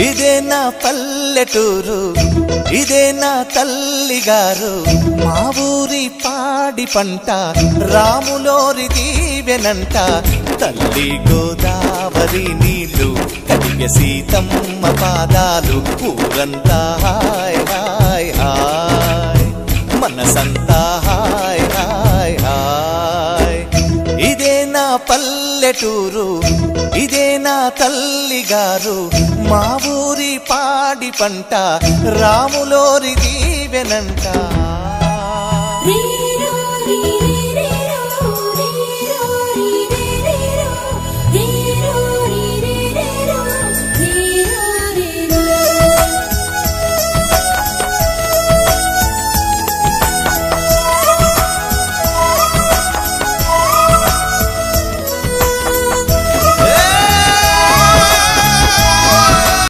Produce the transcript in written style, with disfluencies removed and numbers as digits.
ఇదే నా పల్లెటూరు, ఇదే నా తల్లిగారు. మా ఊరి పాడి పంట రాములోరి దీవెనంట. తల్లి గోదావరి నీళ్ళు కడిగే సీతమ్మ పాదాలు. ఊరంతా హాయ్ హాయ్ హాయ్, మనసంతా హాయ్ హాయ్ హాయ్. ఇదే నా పల్లెటూరు, ఇదే నా తల్లిగారు. మా ఊరి పాడి పంట రాములోరి దీవెనంట.